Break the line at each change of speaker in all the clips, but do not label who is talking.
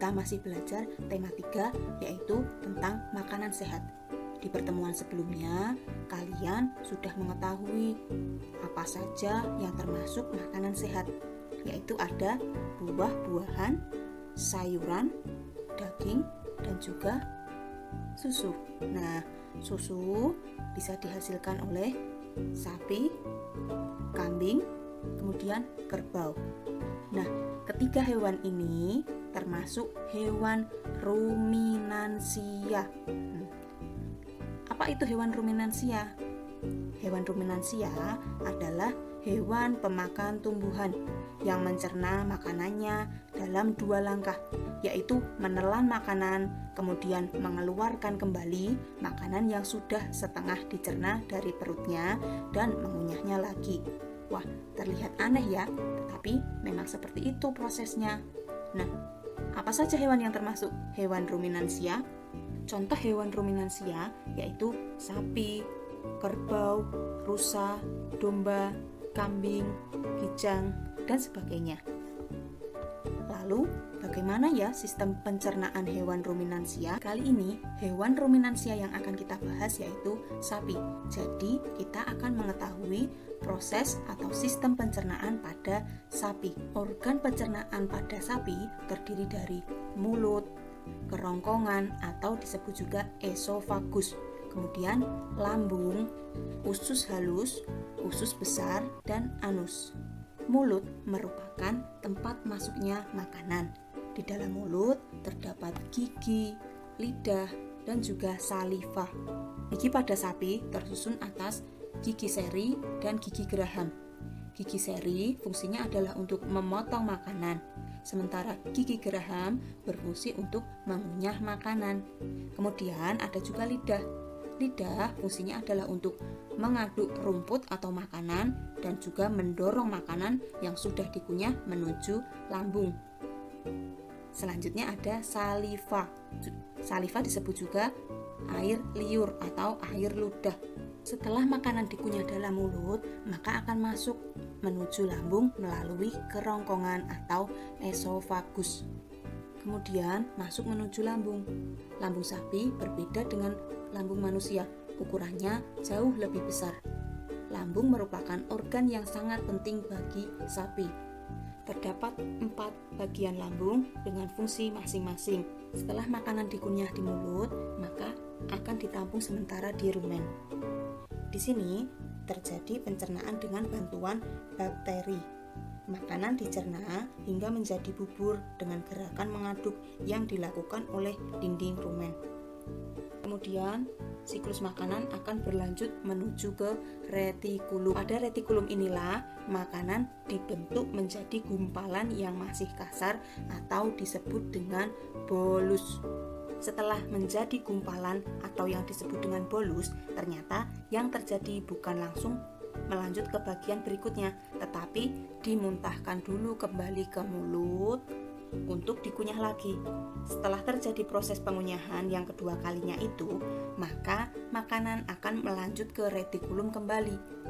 kita masih belajar tema 3, yaitu tentang makanan sehat. Di pertemuan sebelumnya, kalian sudah mengetahui apa saja yang termasuk makanan sehat, yaitu ada buah-buahan, sayuran, daging, dan juga susu. Nah, susu bisa dihasilkan oleh sapi, kambing, kemudian kerbau. Nah, ketiga hewan ini termasuk hewan ruminansia. Apa itu hewan ruminansia? Hewan ruminansia adalah hewan pemakan tumbuhan yang mencerna makanannya dalam 2 langkah, yaitu menelan makanan, kemudian mengeluarkan kembali makanan yang sudah setengah dicerna dari perutnya dan mengunyahnya lagi. Wah, terlihat aneh ya, tetapi memang seperti itu prosesnya. Nah, apa saja hewan yang termasuk hewan ruminansia? Contoh hewan ruminansia yaitu sapi, kerbau, rusa, domba, kambing, kijang, dan sebagainya. Lalu, bagaimana ya sistem pencernaan hewan ruminansia? Kali ini, hewan ruminansia yang akan kita bahas yaitu sapi. Jadi, kita akan mengetahui proses atau sistem pencernaan pada sapi. Organ pencernaan pada sapi terdiri dari mulut, kerongkongan atau disebut juga esofagus, kemudian lambung, usus halus, usus besar, dan anus. Mulut merupakan tempat masuknya makanan. Di dalam mulut terdapat gigi, lidah, dan juga saliva. Gigi pada sapi tersusun atas gigi seri dan gigi geraham. Gigi seri fungsinya adalah untuk memotong makanan, sementara gigi geraham berfungsi untuk mengunyah makanan. Kemudian ada juga lidah. Lidah fungsinya adalah untuk mengaduk rumput atau makanan dan juga mendorong makanan yang sudah dikunyah menuju lambung. Selanjutnya ada saliva. Saliva disebut juga air liur atau air ludah. Setelah makanan dikunyah dalam mulut, maka akan masuk menuju lambung melalui kerongkongan atau esofagus. Kemudian masuk menuju lambung. Lambung sapi berbeda dengan lambung manusia, ukurannya jauh lebih besar. Lambung merupakan organ yang sangat penting bagi sapi. Terdapat 4 bagian lambung dengan fungsi masing-masing. Setelah makanan dikunyah di mulut, maka akan ditampung sementara di rumen. Di sini terjadi pencernaan dengan bantuan bakteri. Makanan dicerna hingga menjadi bubur dengan gerakan mengaduk yang dilakukan oleh dinding rumen. Kemudian, siklus makanan akan berlanjut menuju ke retikulum. Pada retikulum inilah makanan dibentuk menjadi gumpalan yang masih kasar atau disebut dengan bolus. Setelah menjadi gumpalan atau yang disebut dengan bolus, ternyata yang terjadi bukan langsung melanjut ke bagian berikutnya, tetapi dimuntahkan dulu kembali ke mulut untuk dikunyah lagi. Setelah terjadi proses pengunyahan yang kedua kalinya itu, maka makanan akan melanjut ke retikulum kembali.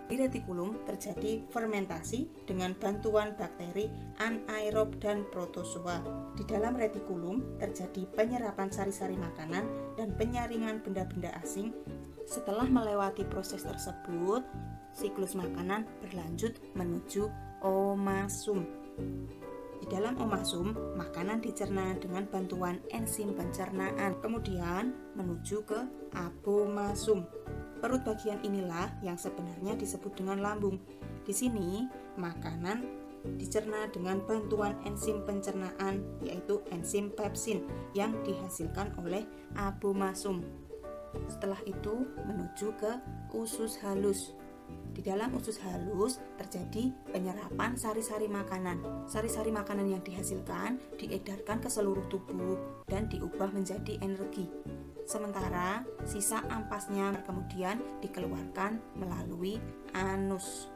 Di retikulum terjadi fermentasi dengan bantuan bakteri anaerob dan protozoa. Di dalam retikulum terjadi penyerapan sari-sari makanan dan penyaringan benda-benda asing. Setelah melewati proses tersebut, siklus makanan berlanjut menuju omasum. Di dalam omasum, makanan dicerna dengan bantuan enzim pencernaan, kemudian menuju ke abomasum. Perut bagian inilah yang sebenarnya disebut dengan lambung. Di sini, makanan dicerna dengan bantuan enzim pencernaan, yaitu enzim pepsin yang dihasilkan oleh abomasum. Setelah itu, menuju ke usus halus. Di dalam usus halus terjadi penyerapan sari-sari makanan. Sari-sari makanan yang dihasilkan diedarkan ke seluruh tubuh dan diubah menjadi energi. Sementara sisa ampasnya kemudian dikeluarkan melalui anus.